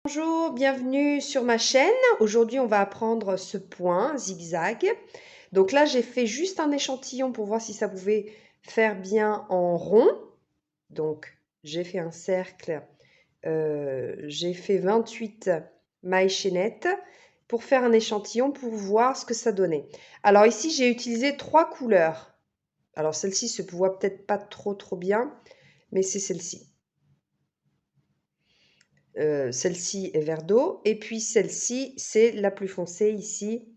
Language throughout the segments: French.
Bonjour, bienvenue sur ma chaîne. Aujourd'hui, on va apprendre ce point zigzag. Donc là, j'ai fait juste un échantillon pour voir si ça pouvait faire bien en rond. Donc, j'ai fait un cercle. J'ai fait 28 mailles chaînettes pour faire un échantillon pour voir ce que ça donnait. Alors ici, j'ai utilisé 3 couleurs. Alors celle-ci se voit peut-être pas trop bien, mais c'est celle-ci. Celle-ci est vert d'eau et puis celle-ci, c'est la plus foncée ici.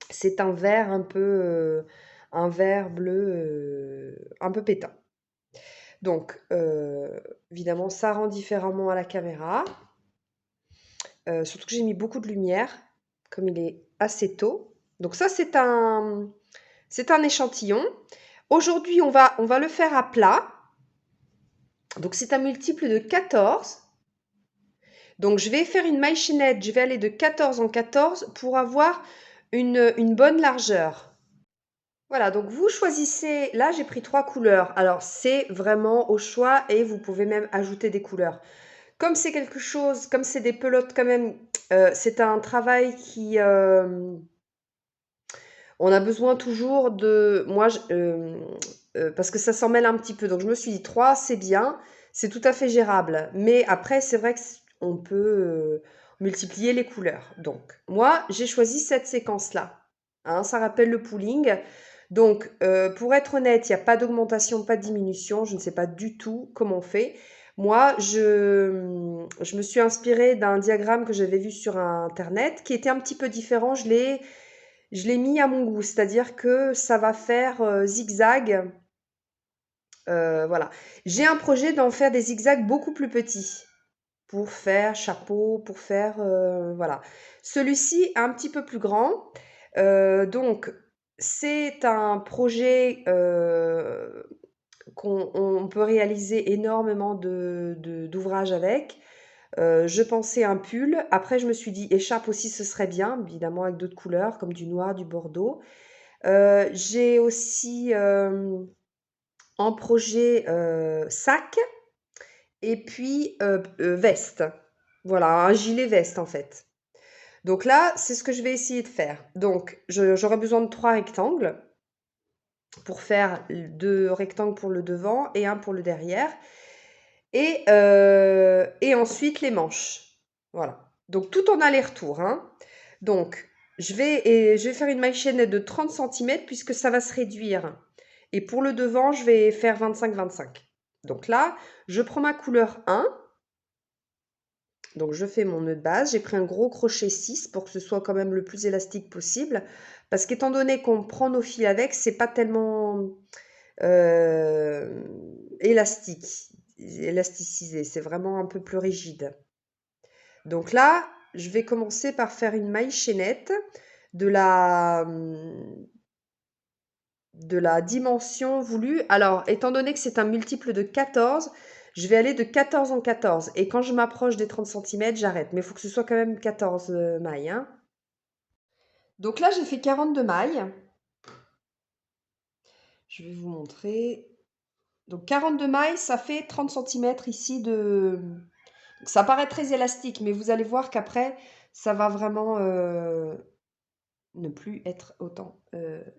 C'est un vert bleu un peu pétant. Donc, évidemment, ça rend différemment à la caméra. Surtout que j'ai mis beaucoup de lumière, comme il est assez tôt. Donc ça, c'est un échantillon. Aujourd'hui, on va le faire à plat. Donc c'est un multiple de 14. Donc, je vais faire une maille chaînette, je vais aller de 14 en 14 pour avoir une bonne largeur. Voilà, donc vous choisissez, là j'ai pris 3 couleurs, alors c'est vraiment au choix et vous pouvez même ajouter des couleurs. Comme c'est quelque chose, comme c'est des pelotes quand même, c'est un travail qui... on a besoin toujours de... parce que ça s'en mêle un petit peu, donc je me suis dit 3 c'est bien, c'est tout à fait gérable. Mais après, c'est vrai qu'on peut multiplier les couleurs. Donc, moi, j'ai choisi cette séquence-là. Hein, ça rappelle le pooling. Donc, pour être honnête, il n'y a pas d'augmentation, pas de diminution. Je ne sais pas du tout comment on fait. Moi, je me suis inspirée d'un diagramme que j'avais vu sur Internet qui était un petit peu différent. Je l'ai mis à mon goût, c'est-à-dire que ça va faire zigzag. Voilà. J'ai un projet d'en faire des zigzags beaucoup plus petits pour faire chapeau, pour faire voilà. Celui-ci est un petit peu plus grand. Donc, c'est un projet qu'on peut réaliser énormément d'ouvrages avec. Je pensais un pull. Après, je me suis dit écharpe aussi, ce serait bien, évidemment avec d'autres couleurs comme du noir, du bordeaux. J'ai aussi en projet sac et puis veste. Voilà, un gilet veste en fait. Donc là, c'est ce que je vais essayer de faire. Donc, j'aurai besoin de 3 rectangles pour faire 2 rectangles pour le devant et un pour le derrière. Et ensuite les manches. Voilà. Donc tout en aller-retour, hein. Donc je vais faire une maille chaînette de 30 centimètres puisque ça va se réduire. Et pour le devant, je vais faire 25-25. Donc là, je prends ma couleur 1. Donc je fais mon nœud de base. J'ai pris un gros crochet 6 pour que ce soit quand même le plus élastique possible. Parce qu'étant donné qu'on prend nos fils avec, c'est pas tellement euh, élastique, élasticisé. C'est vraiment un peu plus rigide. Donc là, je vais commencer par faire une maille chaînette de de la dimension voulue. Alors, étant donné que c'est un multiple de 14, je vais aller de 14 en 14. Et quand je m'approche des 30 centimètres, j'arrête. Mais il faut que ce soit quand même 14 mailles, hein. Donc là, j'ai fait 42 mailles. Je vais vous montrer. Donc 42 mailles, ça fait 30 centimètres ici de... Ça paraît très élastique, mais vous allez voir qu'après, ça va vraiment ne plus être autant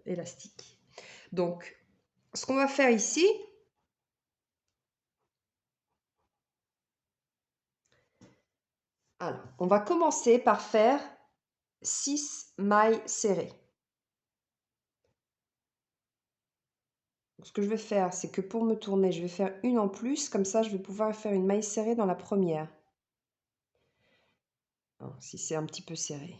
élastique. Donc, ce qu'on va faire ici, alors, on va commencer par faire 6 mailles serrées. Donc, ce que je vais faire, c'est que pour me tourner, je vais faire une en plus, comme ça je vais pouvoir faire une maille serrée dans la première. Alors, si c'est un petit peu serré.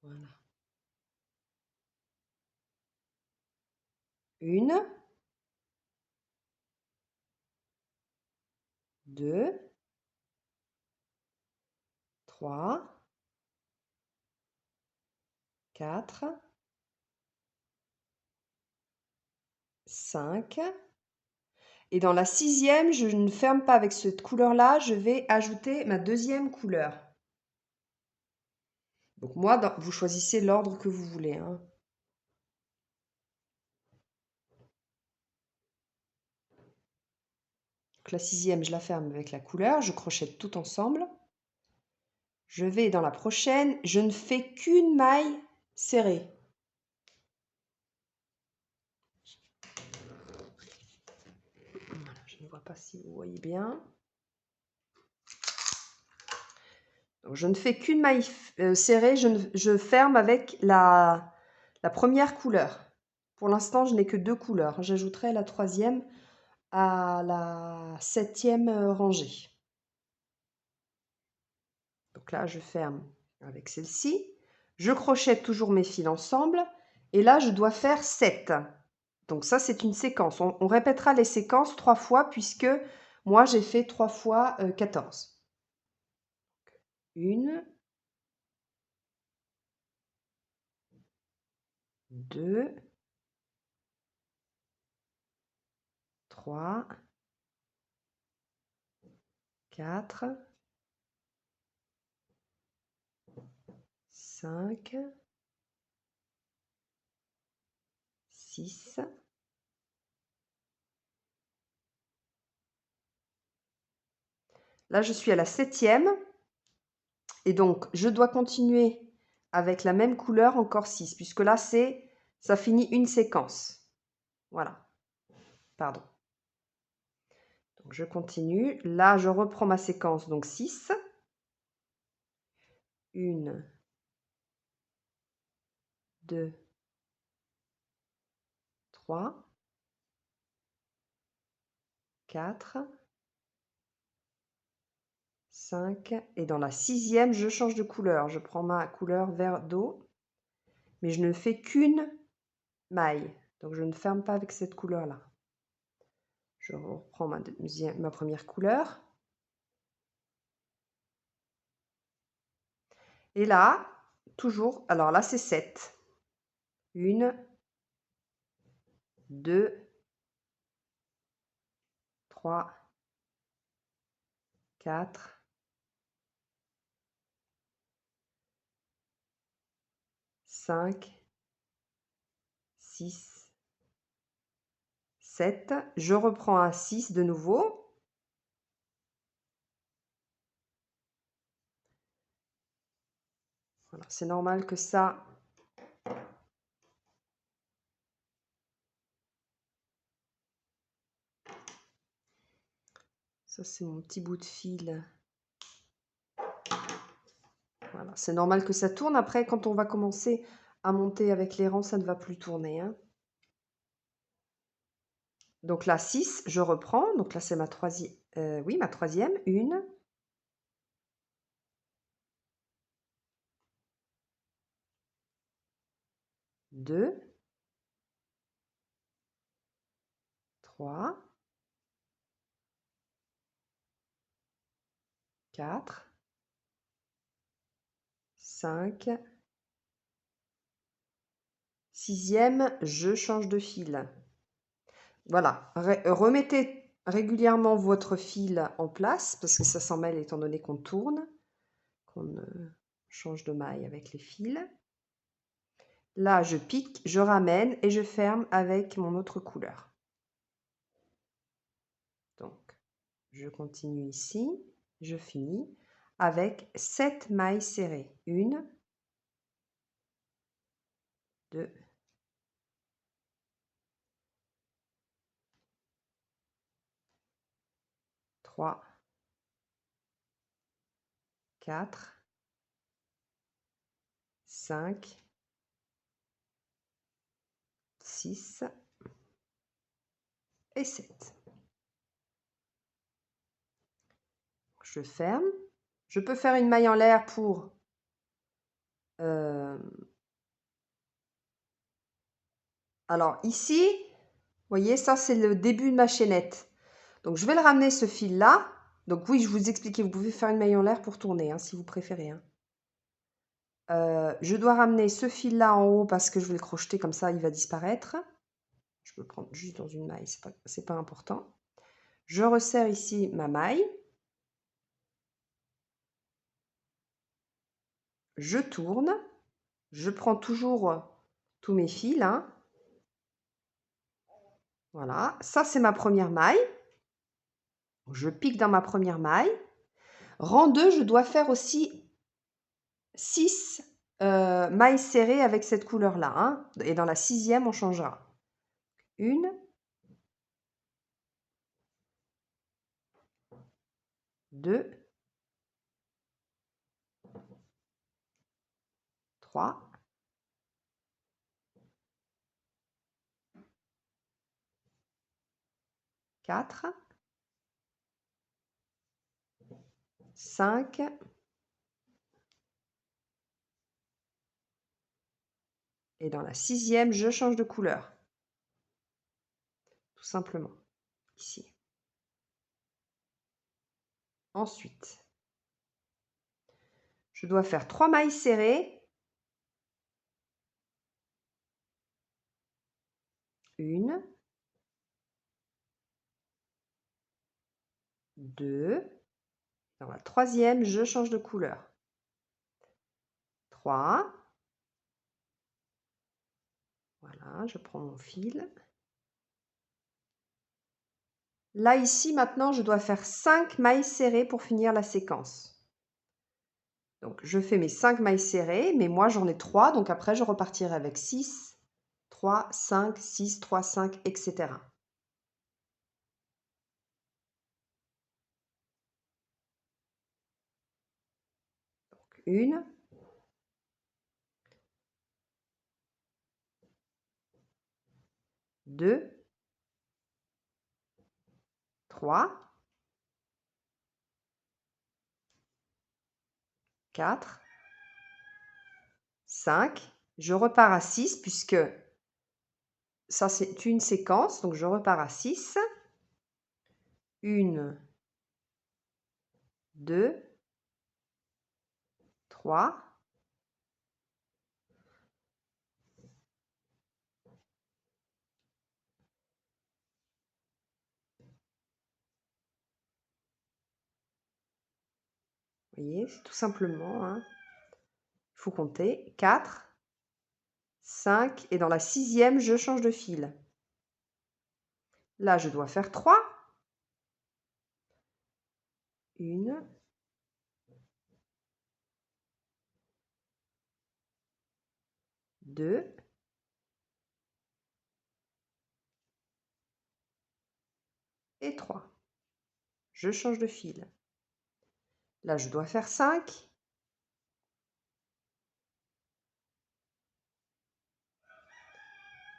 Voilà. Une, deux, trois, quatre, 5. Et dans la sixième, je ne ferme pas avec cette couleur-là, je vais ajouter ma deuxième couleur. Donc moi, vous choisissez l'ordre que vous voulez, hein. Donc la 6e, je la ferme avec la couleur, je crochette tout ensemble. Je vais dans la prochaine, je ne fais qu'une maille serrée. Voilà, je ne vois pas si vous voyez bien. Donc, je ne fais qu'une maille serrée, je ferme avec la première couleur. Pour l'instant, je n'ai que 2 couleurs. J'ajouterai la 3e à la 7e rangée. Donc là, je ferme avec celle-ci. Je crochette toujours mes fils ensemble. Et là, je dois faire 7. Donc ça, c'est une séquence. On répétera les séquences 3 fois puisque moi, j'ai fait 3 fois 14. 1, 2, 3, 4, 5, 6, là, je suis à la 7e. Et donc, je dois continuer avec la même couleur encore 6, puisque là, ça finit une séquence. Voilà. Pardon. Donc, je continue. Là, je reprends ma séquence, donc 6. 1, 2, 3, 4, 5. Et dans la 6e, je change de couleur. Je prends ma couleur vert d'eau, mais je ne fais qu'une maille. Donc, je ne ferme pas avec cette couleur-là. Je reprends ma première couleur. Et là, toujours, alors là, c'est 7. 1, 2, 3, 4, 5, 6, 7. Je reprends un 6 de nouveau. Voilà, c'est normal que ça... Ça, c'est mon petit bout de fil. Voilà, c'est normal que ça tourne. Après, quand on va commencer à monter avec les rangs, ça ne va plus tourner, hein. Donc là, 6, je reprends. Donc là, c'est ma troisième. Oui, ma troisième. 1, 2, 3, 4, 5, 6e, je change de fil. Voilà, remettez régulièrement votre fil en place parce que ça s'en mêle étant donné qu'on tourne, qu'on change de maille avec les fils. Là, je pique, je ramène et je ferme avec mon autre couleur. Donc, je continue ici, je finis avec 7 mailles serrées. 1, 2, 3, 4, 5, 6 et 7. Je ferme. Je peux faire une maille en l'air pour alors ici, vous voyez, ça c'est le début de ma chaînette. Donc je vais le ramener ce fil là. Donc oui, je vous expliquais, vous pouvez faire une maille en l'air pour tourner, hein, si vous préférez, hein. Je dois ramener ce fil là en haut parce que je vais le crocheter comme ça, il va disparaître. Je peux le prendre juste dans une maille, c'est pas important. Je resserre ici ma maille. Je tourne. Je prends toujours tous mes fils, hein. Voilà, ça c'est ma première maille. Je pique dans ma première maille. Rang 2, je dois faire aussi 6 mailles serrées avec cette couleur-là, hein. Et dans la 6e, on changera. 1, 2, 3, 4, 5, et dans la 6e, je change de couleur. Tout simplement, ici. Ensuite, je dois faire 3 mailles serrées. 1, 2, dans la 3e, je change de couleur. 3, voilà, je prends mon fil. Là, ici, maintenant, je dois faire 5 mailles serrées pour finir la séquence. Donc, je fais mes 5 mailles serrées, mais moi, j'en ai 3, donc après, je repartirai avec 6, 3, 5, 6, 3, 5, etc. Donc, 1, 2, 3, 4, 5. Je repars à 6 puisque ça, c'est une séquence, donc je repars à 6. 1, 2, 3, vous voyez, c'est tout simplement, hein, il faut compter, 4, 5, et dans la 6e, je change de fil. Là, je dois faire 3. 1, 2, et 3. Je change de fil. Là, je dois faire 5.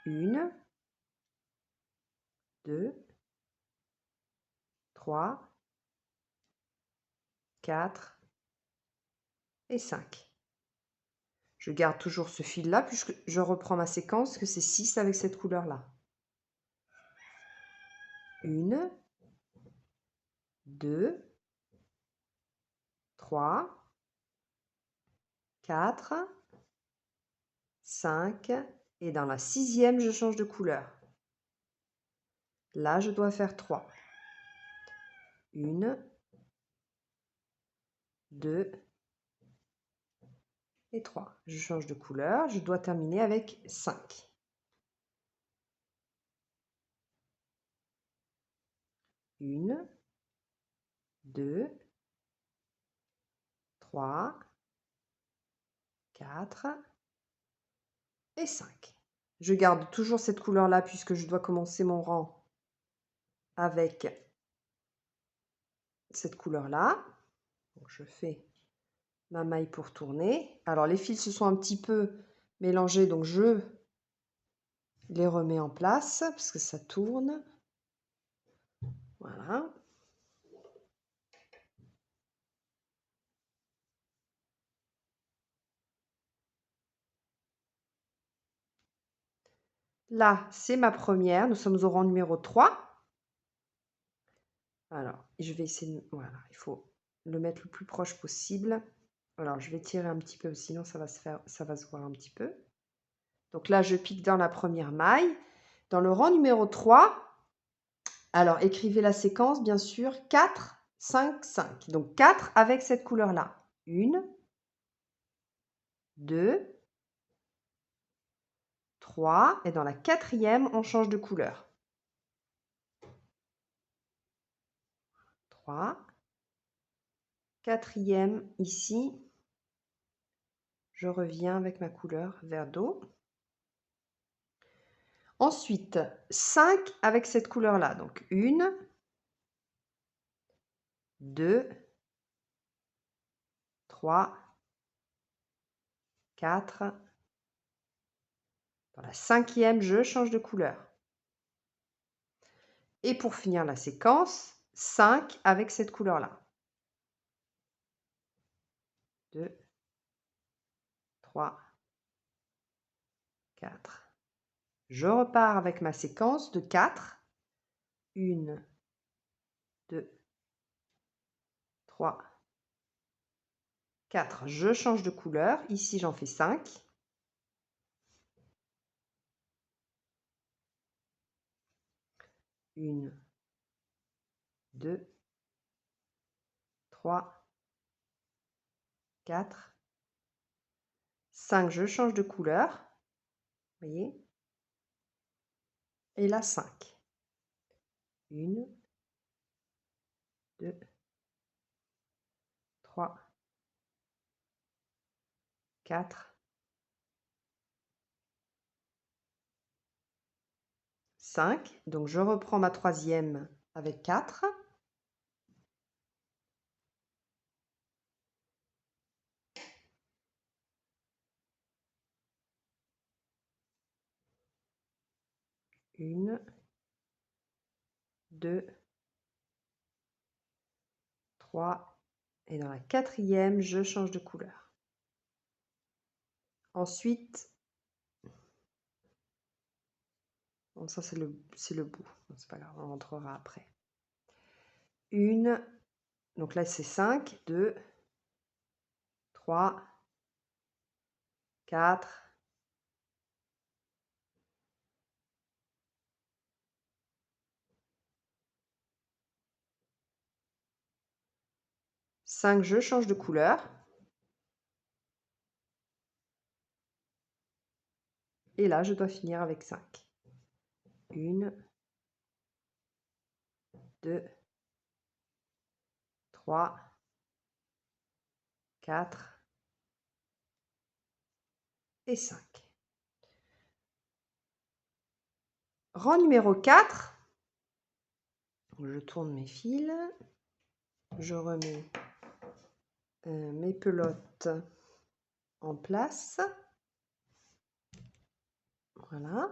1, 2, 3, 4 et 5. Je garde toujours ce fil-là puisque je reprends ma séquence, que c'est 6 avec cette couleur-là. 1, 2, 3, 4, 5, et dans la 6e, je change de couleur. Là, je dois faire 3. 1, 2 et 3. Je change de couleur, je dois terminer avec 5. 1, 2, 3, 4 et 5. Je garde toujours cette couleur-là puisque je dois commencer mon rang avec cette couleur-là. Donc, je fais ma maille pour tourner. Alors, les fils se sont un petit peu mélangés, donc je les remets en place parce que ça tourne. Voilà. Là, c'est ma première. Nous sommes au rang numéro 3. Alors, je vais essayer de... Voilà, il faut le mettre le plus proche possible. Alors, je vais tirer un petit peu, sinon ça va se voir un petit peu. Donc là, je pique dans la première maille. Dans le rang numéro 3, alors écrivez la séquence, bien sûr, 4, 5, 5. Donc 4 avec cette couleur-là. 1, 2, 3, et dans la 4e, on change de couleur. 3, quatrième ici, je reviens avec ma couleur vert d'eau. Ensuite, 5 avec cette couleur-là. Donc 1, 2, 3, 4. Dans la cinquième, je change de couleur. Et pour finir la séquence, 5 avec cette couleur-là. 2, 3, 4. Je repars avec ma séquence de 4. 1, 2, 3, 4. Je change de couleur. Ici, j'en fais 5. 1, 2, 3, 4, 5. Je change de couleur. Vous voyez? Et là, 5. 1, 2, 3, 4, 5. Donc, je reprends ma troisième avec 4. Une, 2, 3. Et dans la quatrième, je change de couleur. Ensuite, bon, ça c'est le bout. C'est pas grave, on rentrera après. 1, donc là c'est 5, 2, 3, 4, 5, je change de couleur. Et là, je dois finir avec 5. 1, 2, 3, 4 et 5. Rang numéro 4. Je tourne mes fils. Je remets mes pelotes en place. Voilà.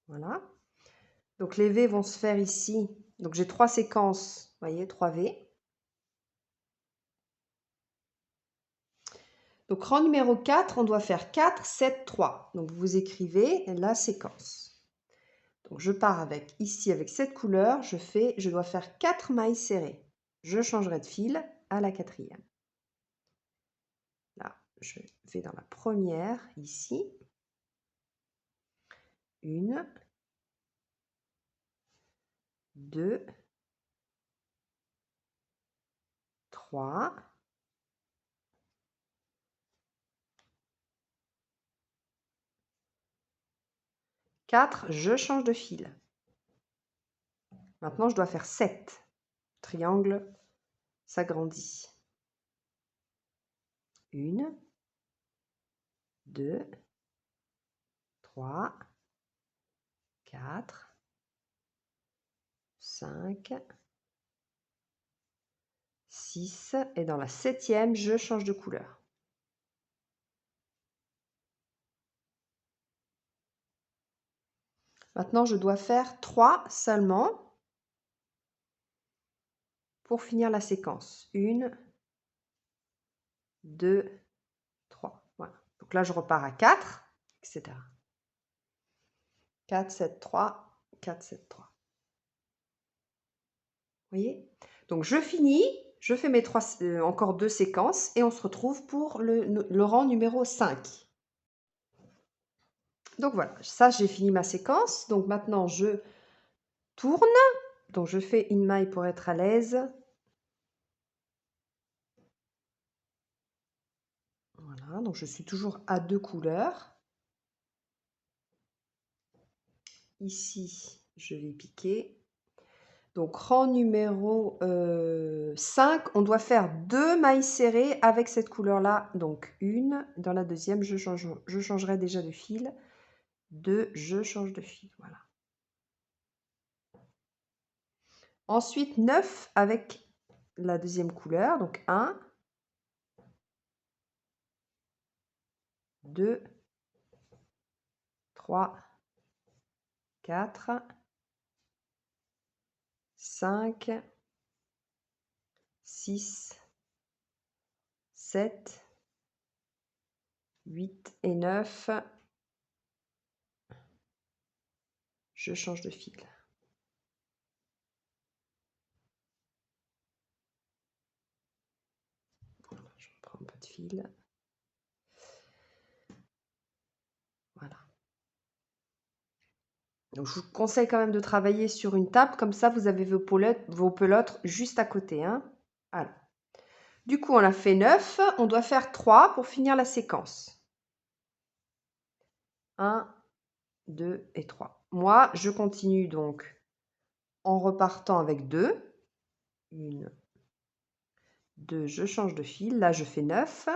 Voilà. Donc les V vont se faire ici. Donc j'ai 3 séquences, vous voyez, 3 V. Donc rang numéro 4, on doit faire 4, 7, 3. Donc vous écrivez la séquence. Donc je pars avec ici avec cette couleur, je dois faire 4 mailles serrées. Je changerai de fil à la quatrième. Là, je vais dans la première ici. 1, 2, 3, 4, je change de fil. Maintenant, je dois faire 7. Triangle s'agrandit. 1, 2, 3, 4, 5, 6. Et dans la septième, je change de couleur. Maintenant, je dois faire 3 seulement pour finir la séquence. 1, 2, 3. Voilà. Donc là, je repars à 4, etc. 4, 7, 3, 4, 7, 3. Vous voyez? Donc je finis, je fais mes encore 2 séquences et on se retrouve pour le rang numéro 5. Donc voilà, ça j'ai fini ma séquence. Donc maintenant je tourne. Donc, je fais une maille pour être à l'aise. Voilà, donc je suis toujours à 2 couleurs. Ici, je vais piquer. Donc, rang numéro 5, on doit faire 2 mailles serrées avec cette couleur-là. Donc, une. Dans la deuxième, je changerai déjà de fil. 2, je change de fil. Voilà. Ensuite, 9 avec la deuxième couleur. Donc, 1, 2, 3, 4, 5, 6, 7, 8 et 9. Je change de fil. Voilà, je reprends un peu de fil. Voilà. Donc, je vous conseille quand même de travailler sur une table, comme ça vous avez vos pelotes juste à côté. Hein. Voilà. Du coup, on a fait 9, on doit faire 3 pour finir la séquence. 1, 2 et 3. Moi, je continue donc en repartant avec 2. 1, 2, je change de fil. Là, je fais 9,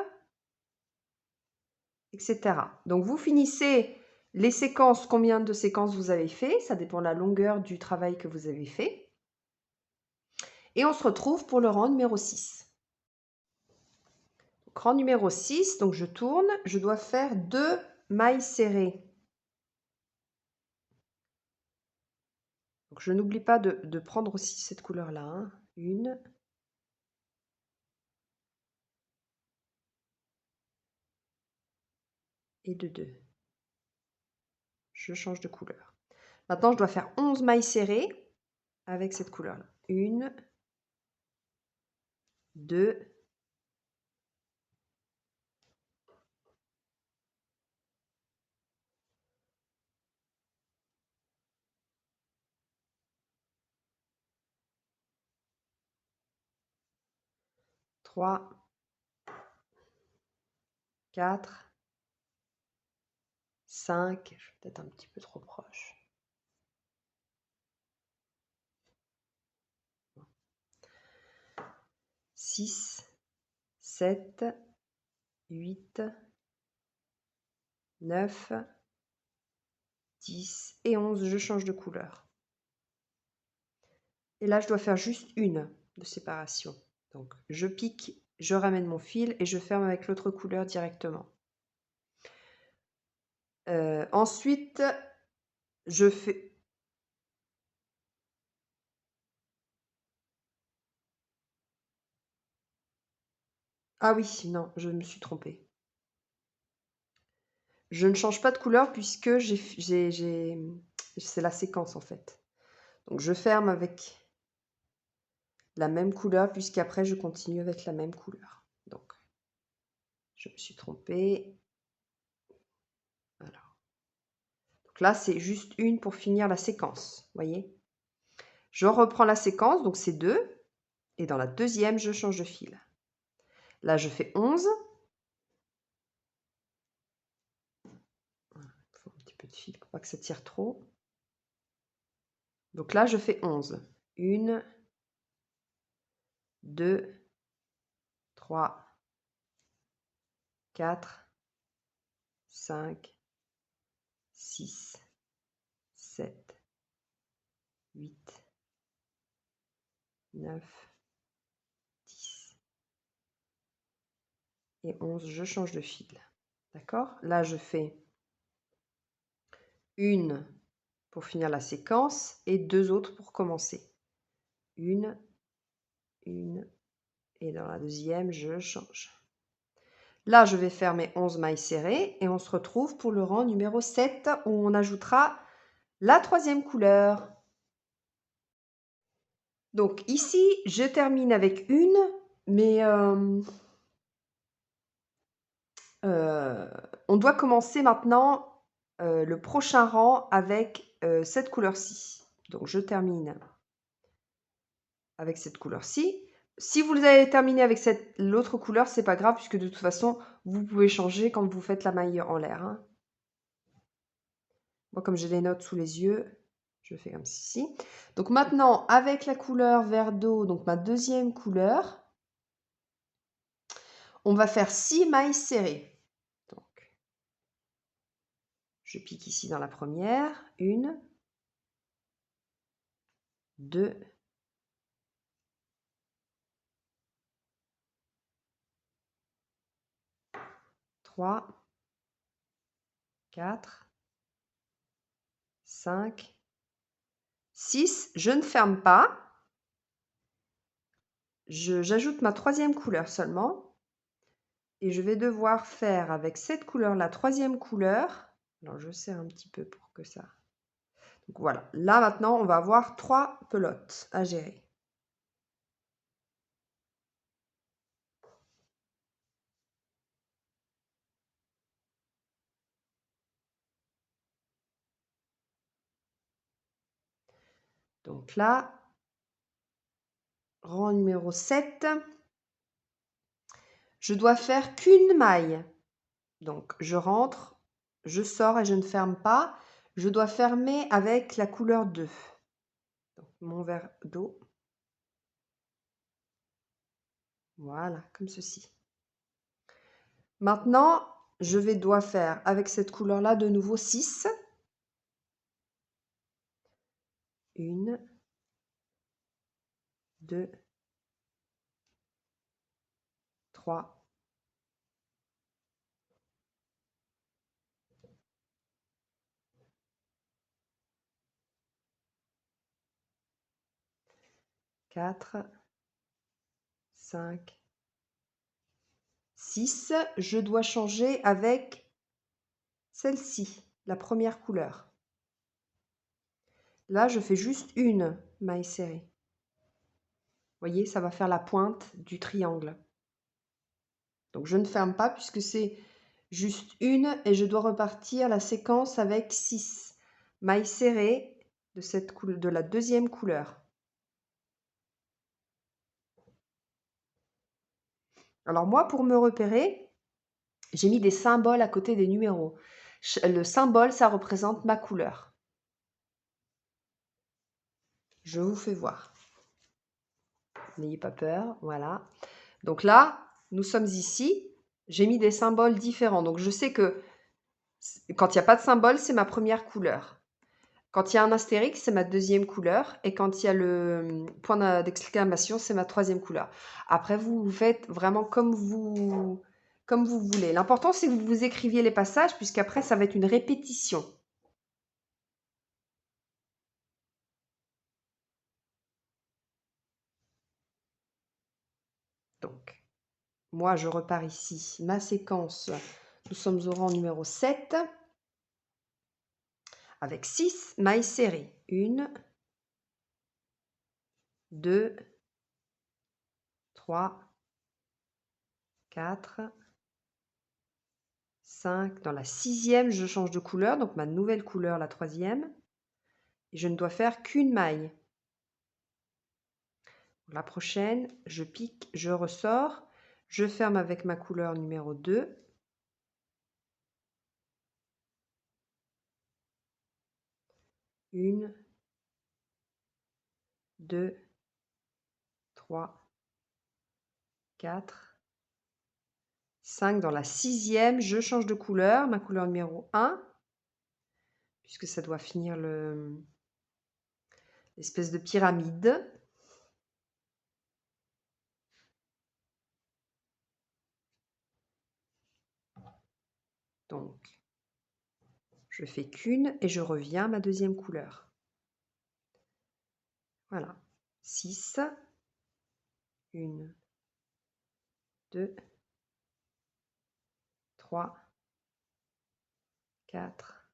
etc. Donc, vous finissez les séquences, combien de séquences vous avez fait. Ça dépend de la longueur du travail que vous avez fait. Et on se retrouve pour le rang numéro 6. Donc, rang numéro 6, donc je tourne, je dois faire 2 mailles serrées. Donc, je n'oublie pas de prendre aussi cette couleur-là. Hein. 1. Et de 2. Je change de couleur. Maintenant, je dois faire 11 mailles serrées avec cette couleur-là. 1, 2, 3, 4, 5, je suis peut-être un petit peu trop proche. 6, 7, 8, 9, 10 et 11, je change de couleur. Et là, je dois faire juste une de séparation. Donc, je pique, je ramène mon fil et je ferme avec l'autre couleur directement. Ensuite, je fais... Ah oui, non, je me suis trompée. Je ne change pas de couleur puisque c'est la séquence en fait. Donc, je ferme avec la même couleur puisqu'après, je continue avec la même couleur. Donc, je me suis trompée. Voilà. Donc là, c'est juste une pour finir la séquence, voyez. Je reprends la séquence, donc c'est 2. Et dans la deuxième, je change de fil. Là, je fais 11. Il faut un petit peu de fil pour pas que ça tire trop. Donc là, je fais 11. 1, 2, 3, 4, 5, 6, 7, 8, 9, 10 et 11. Je change de fil. D'accord? Là, je fais une pour finir la séquence et 2 autres pour commencer. Une, et dans la deuxième, je change. Là, je vais faire mes 11 mailles serrées et on se retrouve pour le rang numéro 7 où on ajoutera la troisième couleur. Donc ici, je termine avec une, mais on doit commencer maintenant le prochain rang avec cette couleur-ci. Donc, je termine avec cette couleur-ci. Si vous avez terminé avec l'autre couleur, c'est pas grave, puisque de toute façon, vous pouvez changer quand vous faites la maille en l'air. Hein. Moi, comme j'ai les notes sous les yeux, je fais comme ceci. Donc maintenant, avec la couleur vert d'eau, donc ma deuxième couleur, on va faire 6 mailles serrées. Donc, je pique ici dans la première. 1, 2, 3, 4, 5, 6. Je ne ferme pas. J'ajoute ma troisième couleur seulement. Et je vais devoir faire avec cette couleur, la troisième couleur. Alors, je serre un petit peu pour que ça... Donc voilà. Là, maintenant, on va avoir 3 pelotes à gérer. Donc là, rang numéro 7, je dois faire qu'une maille. Donc, je rentre, je sors et je ne ferme pas. Je dois fermer avec la couleur 2. Donc, mon verre d'eau. Voilà, comme ceci. Maintenant, je dois faire avec cette couleur-là de nouveau 6. 1, 2, 3, 4, 5, 6. Je dois changer avec celle-ci, la première couleur. Là, je fais juste une maille serrée. Vous voyez, ça va faire la pointe du triangle. Donc, je ne ferme pas puisque c'est juste une et je dois repartir la séquence avec 6 mailles serrées de la deuxième couleur. Alors moi, pour me repérer, j'ai mis des symboles à côté des numéros. Le symbole, ça représente ma couleur. Je vous fais voir. N'ayez pas peur, voilà. Donc là, nous sommes ici. J'ai mis des symboles différents. Donc je sais que quand il n'y a pas de symbole, c'est ma première couleur. Quand il y a un astérix, c'est ma deuxième couleur. Et quand il y a le point d'exclamation, c'est ma troisième couleur. Après, vous faites vraiment comme vous voulez. L'important, c'est que vous écriviez les passages, puisqu'après, ça va être une répétition. Donc, moi, je repars ici. Ma séquence, nous sommes au rang numéro 7. Avec 6 mailles serrées. 1, 2, 3, 4, 5. Dans la sixième, je change de couleur, donc ma nouvelle couleur, la troisième. Et je ne dois faire qu'une maille. La prochaine, je pique, je ressors. Je ferme avec ma couleur numéro 2. Une, 2, 3, 4, 5. Dans la sixième, je change de couleur, ma couleur numéro 1, puisque ça doit finir l'espèce de pyramide. Donc, je fais qu'une et je reviens à ma deuxième couleur. Voilà. 6. 1, 2, 3, 4,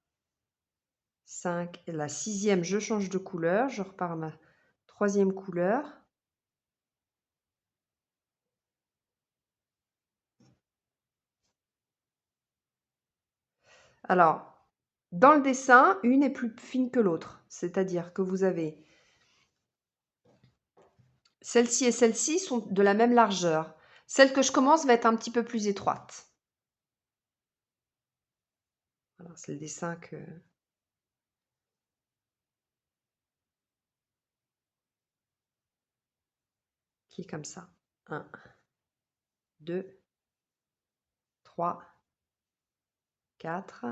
5. Et la sixième, je change de couleur. Je repars à ma troisième couleur. Alors, Dans le dessin, une est plus fine que l'autre. C'est-à-dire que vous avez celle-ci et celle-ci sont de la même largeur. Celle que je commence va être un petit peu plus étroite. Voilà, c'est le dessin qui est comme ça. 1, 2, 3, 4,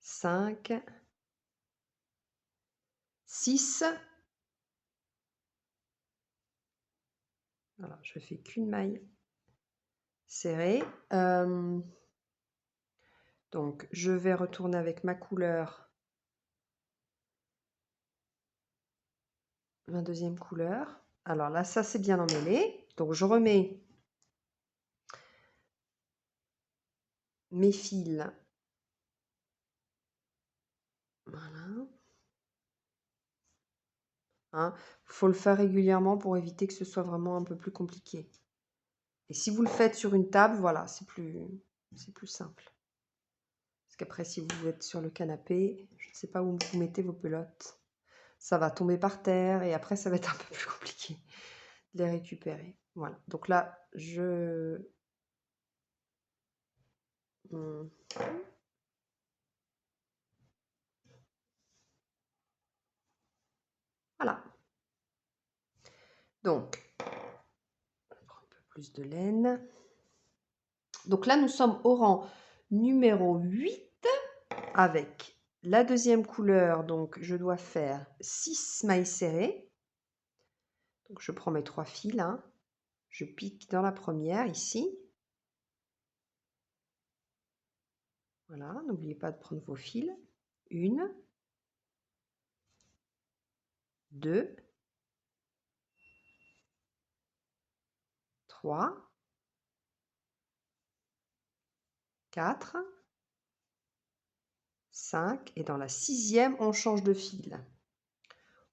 5, 6. Voilà, je fais qu'une maille serrée. Donc, je vais retourner avec ma couleur, ma deuxième couleur. Alors là, ça c'est bien emmêlé. Donc, je remets mes fils. Voilà. Hein, faut le faire régulièrement pour éviter que ce soit vraiment un peu plus compliqué. Et si vous le faites sur une table, voilà, c'est plus simple. Parce qu'après, si vous êtes sur le canapé, je ne sais pas où vous mettez vos pelotes, ça va tomber par terre et après, ça va être un peu plus compliqué de les récupérer. Voilà. Donc là, Hmm. Voilà. Donc, je prends un peu plus de laine. Donc là, nous sommes au rang numéro 8 avec la deuxième couleur. Donc, je dois faire 6 mailles serrées. Donc, je prends mes 3 fils. Hein. Je pique dans la première ici. Voilà, n'oubliez pas de prendre vos fils. 1, 2, 3, 4, 5. Et dans la sixième, on change de fil.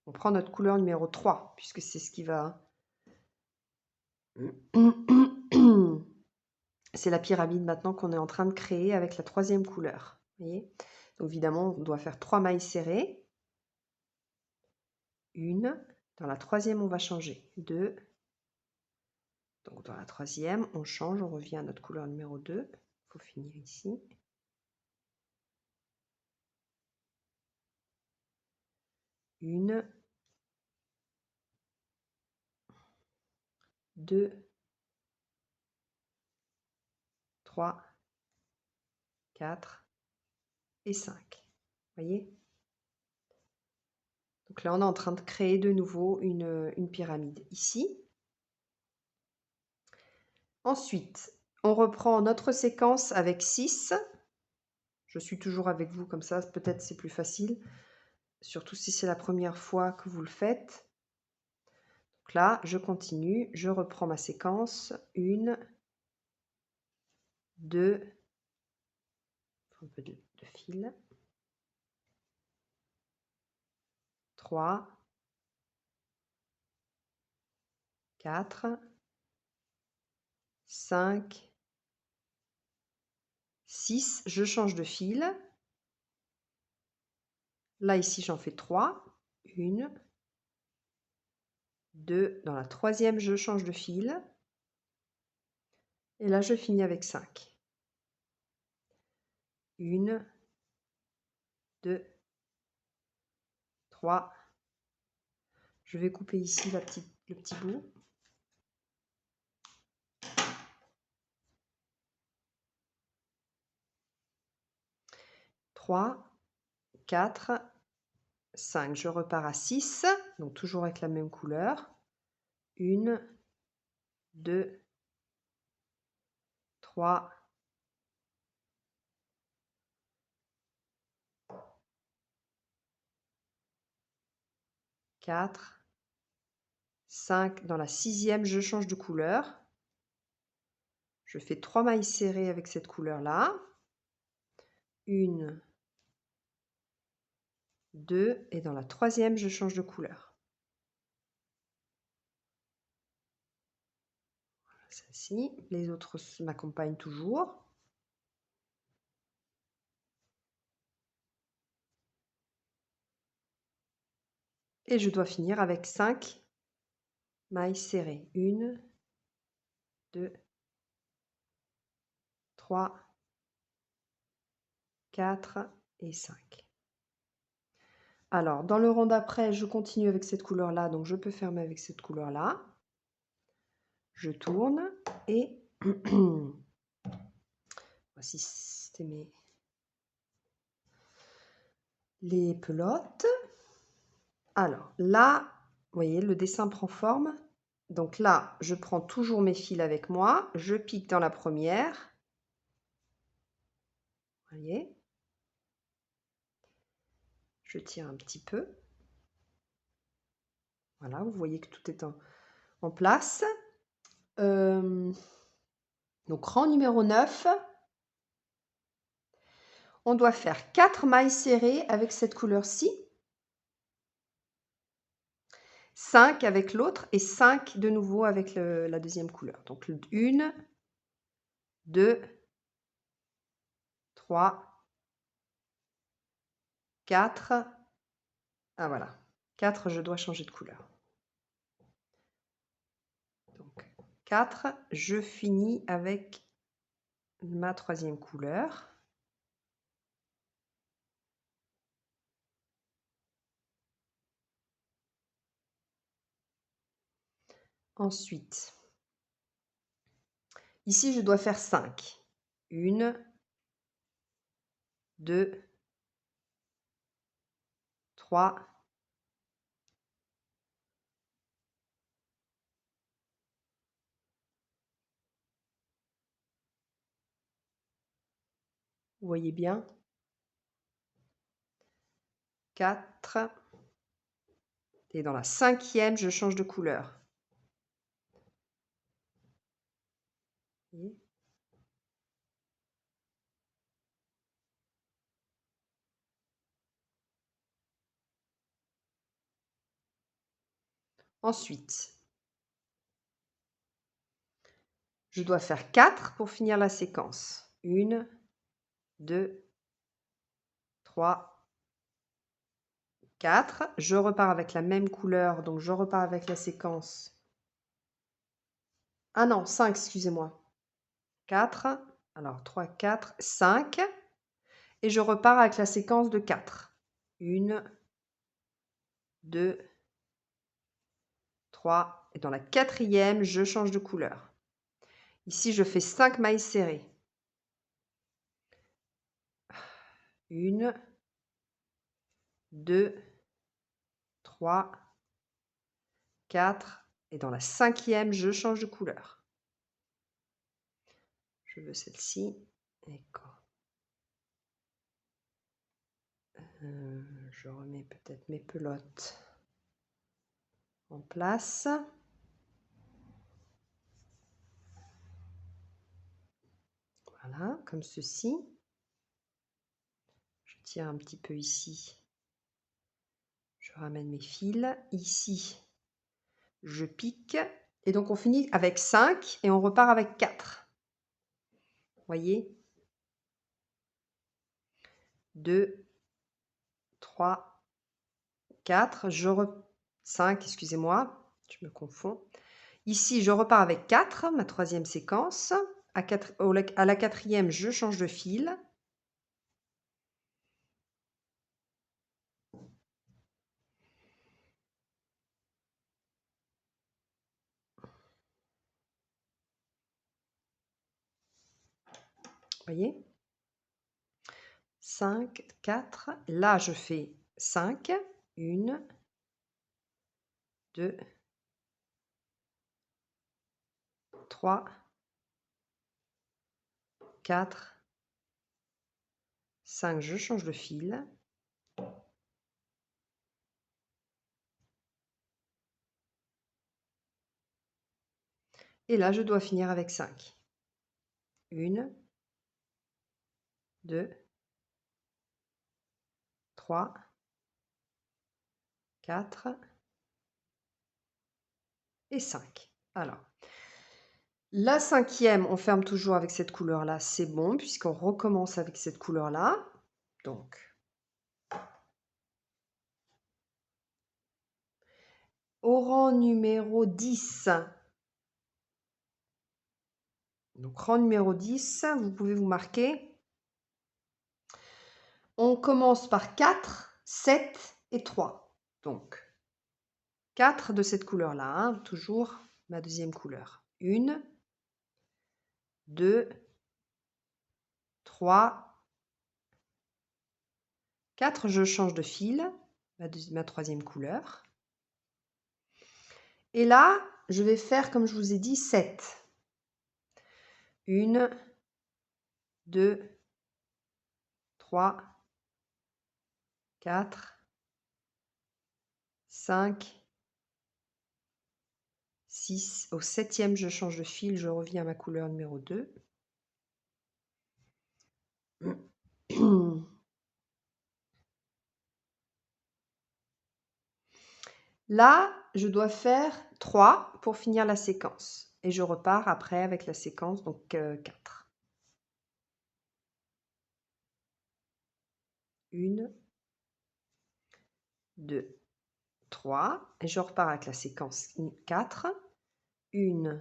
On prend notre couleur numéro 3, puisque c'est ce qui va... C'est la pyramide maintenant qu'on est en train de créer avec la troisième couleur. Voyez, donc évidemment, on doit faire 3 mailles serrées. 1. Dans la troisième, on va changer. 2. Donc dans la troisième, on change, on revient à notre couleur numéro 2. Il faut finir ici. 1, 2, 3, 4 et 5. Voyez? Donc là, on est en train de créer de nouveau une pyramide ici. Ensuite, on reprend notre séquence avec 6. Je suis toujours avec vous comme ça, peut-être c'est plus facile. Surtout si c'est la première fois que vous le faites. Donc là, je continue, je reprends ma séquence. 1, 2, un peu de fil. 3, 4, 5, 6. Je change de fil. Là, ici, j'en fais 3. 1, 2. Dans la troisième, je change de fil. Et là, je finis avec 5. 1, 2, 3. Je vais couper ici le petit bout. 3, 4, 5. Je repars à 6, donc toujours avec la même couleur. 1, 2, 3, 4, 5. Dans la sixième, je change de couleur. Je fais 3 mailles serrées avec cette couleur-là. 1, 2, et dans la troisième, je change de couleur. Voilà, celle-ci. Les autres m'accompagnent toujours. Et je dois finir avec 5 mailles serrées. 1, 2, 3, 4 et 5. Alors, dans le rang d'après, je continue avec cette couleur-là, donc je peux fermer avec cette couleur-là. Je tourne et voici c'était les pelotes. Alors là, vous voyez, le dessin prend forme. Donc là, je prends toujours mes fils avec moi, je pique dans la première. Vous voyez, je tire un petit peu. Voilà, vous voyez que tout est en place. Donc rang numéro 9. On doit faire 4 mailles serrées avec cette couleur-ci. 5 avec l'autre et 5 de nouveau avec la deuxième couleur. Donc 1, 2, 3, 4. Ah voilà, 4, je dois changer de couleur. Donc 4, je finis avec ma troisième couleur. Ensuite, ici, je dois faire 5. 1, 2, 3, 'vous voyez bien, 4 et dans la 5e, je change de couleur. Ensuite, je dois faire 4 pour finir la séquence. 1, 2, 3, 4. Je repars avec la même couleur, donc je repars avec la séquence. Ah non, 5, excusez-moi. 4, alors 3, 4, 5. Et je repars avec la séquence de 4. 1, 2, 3. Et dans la 4e, je change de couleur. Ici, je fais 5 mailles serrées. 1, 2, 3, 4. Et dans la 5e, je change de couleur. Je veux celle-ci. Je remets peut-être mes pelotes en place. Voilà, comme ceci. Je tire un petit peu ici. Je ramène mes fils. Ici, je pique. Et donc, on finit avec 5 et on repart avec 4. Vous voyez, 2, 3, 4. 5, excusez-moi, je me confonds. Ici, je repars avec 4, ma troisième séquence. À la 4e, je change de fil. Voyez, 5, 4. Là, je fais 5. 1, 2, 3, 4, 5. Je change de fil. Et là, je dois finir avec 5. 1, 2, 3, 4 et 5. Alors, la 5e, on ferme toujours avec cette couleur-là, c'est bon, puisqu'on recommence avec cette couleur-là. Donc, Au rang numéro 10. Donc, rang numéro 10, vous pouvez vous marquer. On commence par 4, 7 et 3. Donc, 4 de cette couleur-là, hein, toujours ma deuxième couleur. 1, 2, 3, 4, je change de fil, ma troisième couleur. Et là, je vais faire, comme je vous ai dit, 7. 1, 2, 3, 4, 5, 6. Au 7e, je change de fil, je reviens à ma couleur numéro 2. Là, je dois faire 3 pour finir la séquence. Et je repars après avec la séquence, donc 4. 1, 2, 3. Et je repars avec la séquence 4. 1,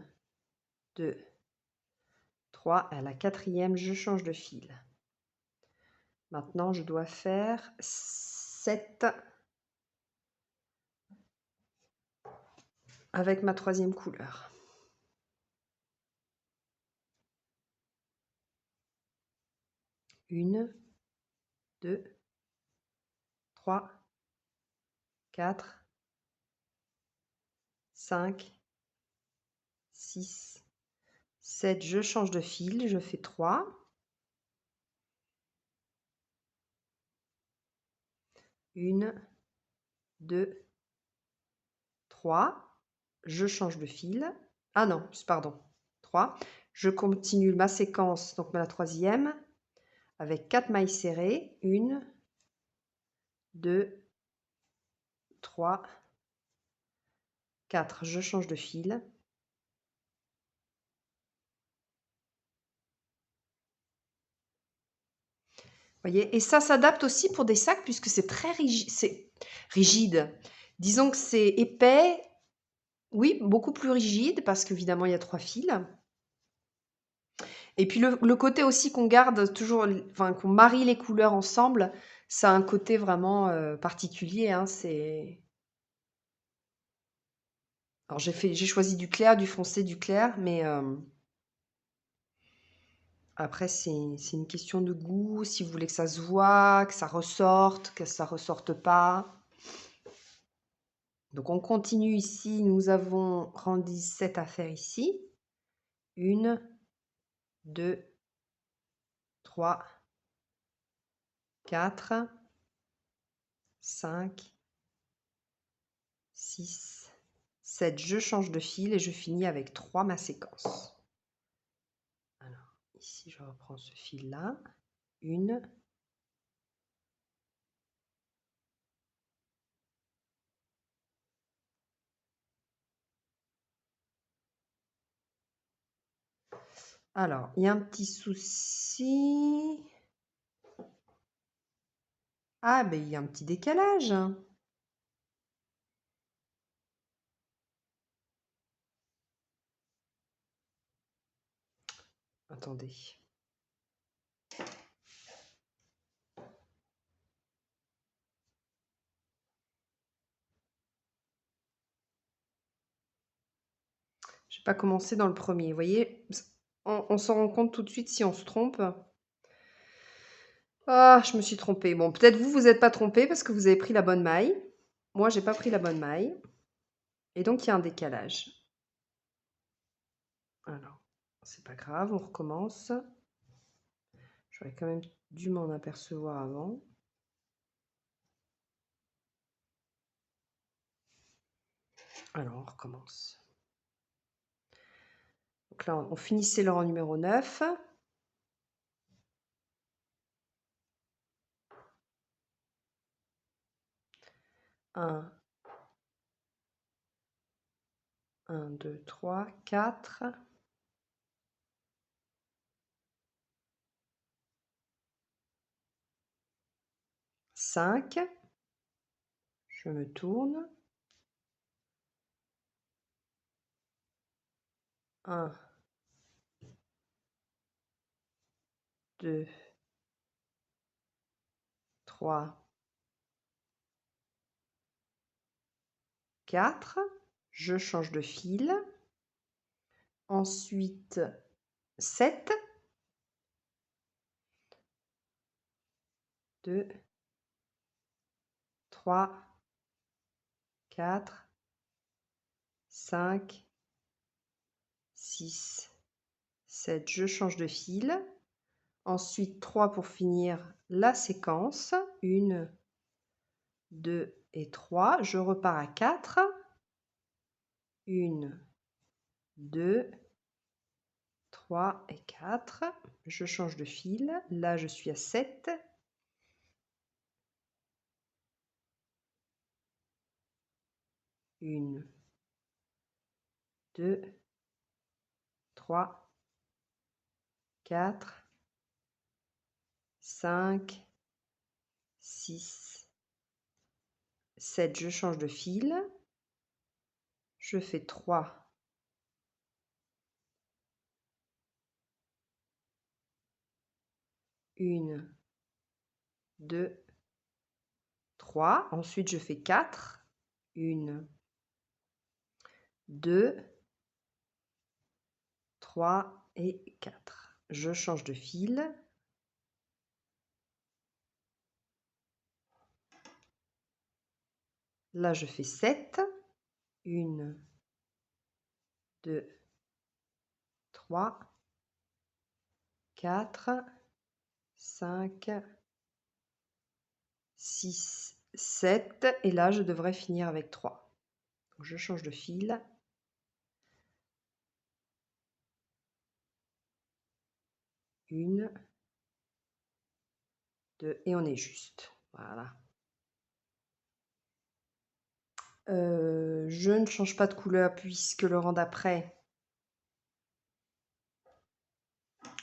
2, 3. À la 4e, je change de fil. Maintenant, je dois faire 7 avec ma troisième couleur. 1, 2, 3, 4, 5, 6, 7. Je change de fil, je fais 3. 1, 2, 3. Je change de fil. Ah non, pardon, 3. Je continue ma séquence, donc la troisième, avec 4 mailles serrées. 1, 2, 3, 4. Je change de fil. Voyez, et ça s'adapte aussi pour des sacs puisque c'est très rigide. C'est rigide. Disons que c'est épais. Oui, beaucoup plus rigide parce qu'évidemment il y a 3 fils. Et puis le côté aussi qu'on garde toujours, enfin qu'on marie les couleurs ensemble, ça a un côté vraiment particulier. Hein, alors j'ai choisi du clair, du foncé, du clair, mais après c'est une question de goût. Si vous voulez que ça se voit, que ça ressorte pas. Donc on continue ici, nous avons rendu 7 affaires ici. 1, 2, 3, 4, 5, 6, 7. Je change de fil et je finis avec 3 ma séquence. Alors ici je reprends ce fil-là. 1, 2. Alors, il y a un petit souci. Ah, ben il y a un petit décalage. Attendez. Je n'ai pas commencé dans le premier. Vous voyez, on s'en rend compte tout de suite si on se trompe. Ah, je me suis trompée. Bon, peut-être vous n'êtes pas trompé parce que vous avez pris la bonne maille. Moi, j'ai pas pris la bonne maille. Et donc, il y a un décalage. Alors, c'est pas grave, on recommence. J'aurais quand même dû m'en apercevoir avant. Alors, on recommence. Donc là, on finissait le rang numéro 9. Un, 2, 3, 4. 5. Je me tourne. 1, 2, 3, 4. Je change de fil. Ensuite, 7. 2, 3, 4, 5, 6, 7. Je change de fil. Ensuite, 3 pour finir la séquence. 1, 2 et 3. Je repars à 4. 1, 2, 3 et 4. Je change de fil. Là, je suis à 7. 1, 2, 3, 4, 5, 6, 7. Je change de fil. Je fais 3, 1, 2, 3. Ensuite, je fais 4. 1, 2, 3 et 4. Je change de fil. Là, je fais 7. 1, 2, 3, 4, 5, 6, 7. Et là, je devrais finir avec 3. Donc, je change de fil. 1, 2, et on est juste. Voilà. Je ne change pas de couleur puisque le rang d'après,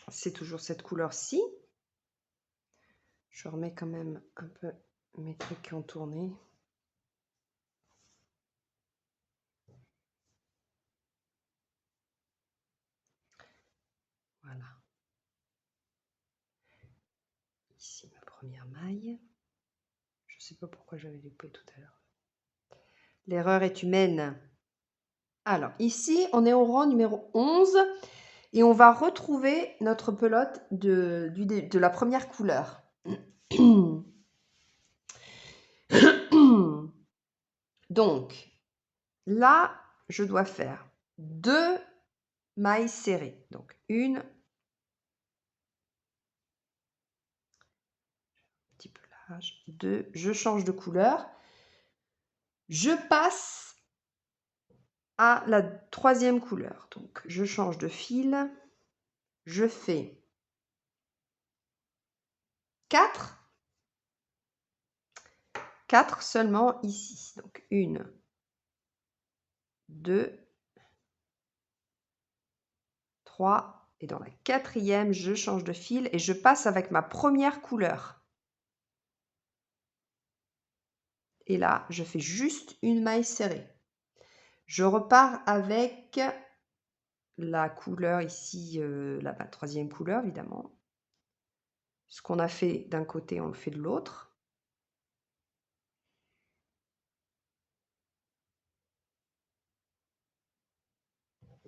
c'est toujours cette couleur-ci. Je remets quand même un peu mes trucs qui ont tourné. Voilà. Ici, ma première maille. Je ne sais pas pourquoi j'avais loupé tout à l'heure. L'erreur est humaine. Alors, ici, on est au rang numéro 11 et on va retrouver notre pelote de la première couleur. Donc, là, je dois faire 2 mailles serrées. Donc, une, un petit peu large, 2, je change de couleur. Je passe à la troisième couleur. Donc, je change de fil. Je fais 4. 4 seulement ici. Donc, 1, 2, 3. Et dans la quatrième, je change de fil et je passe avec ma première couleur. Et là, je fais juste une maille serrée. Je repars avec la couleur ici, la troisième couleur évidemment. Ce qu'on a fait d'un côté, on le fait de l'autre.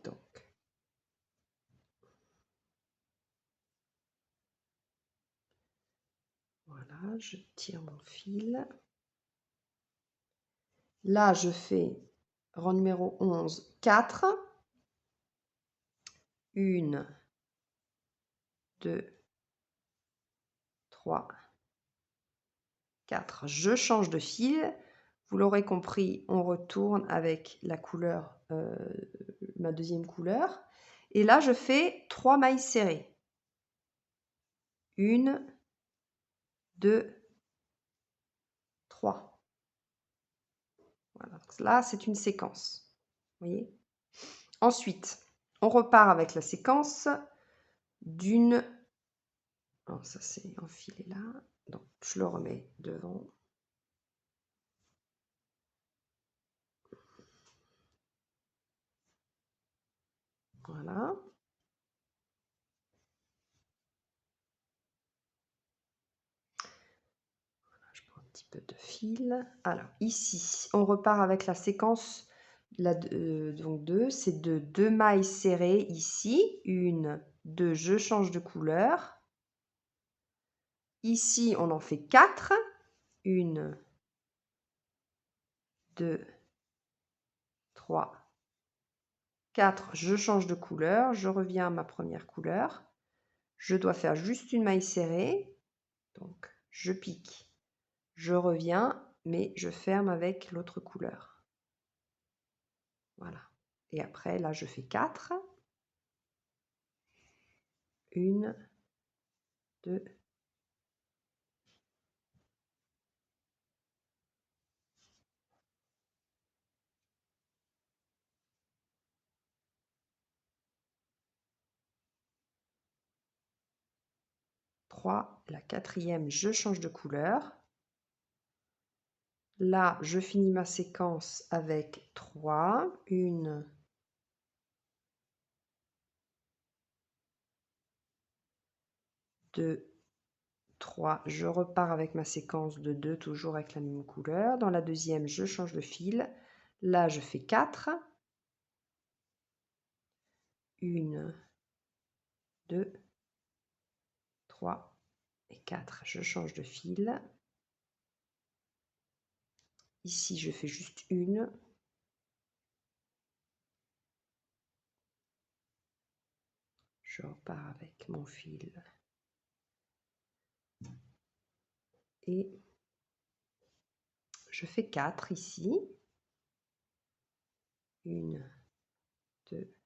Donc, voilà, je tire mon fil. Là, je fais rang numéro 11, 4. 1, 2, 3, 4. Je change de fil. Vous l'aurez compris, on retourne avec la couleur, ma deuxième couleur. Et là, je fais 3 mailles serrées. 1, 2, 3. Voilà. Donc là, c'est une séquence. Vous voyez? Ensuite, on repart avec la séquence d'une... Alors, ça, c'est enfilé là. Donc, je le remets devant. Voilà. Voilà. Je prends un petit peu de fil. Alors ici, on repart avec la séquence donc 2, c'est de 2 mailles serrées ici, 1, 2, je change de couleur. Ici, on en fait 4, 1, 2, 3, 4, je change de couleur, je reviens à ma première couleur. Je dois faire juste une maille serrée, donc je pique, je reviens, mais je ferme avec l'autre couleur. Voilà. Et après, là, je fais 4. 1, 2, 3. La quatrième, je change de couleur. Là, je finis ma séquence avec 3. 1, 2, 3. Je repars avec ma séquence de 2, toujours avec la même couleur. Dans la deuxième, je change de fil. Là, je fais 4. 1, 2, 3 et 4. Je change de fil. Ici, je fais juste une. Je repars avec mon fil. Et je fais 4 ici. 1, 2,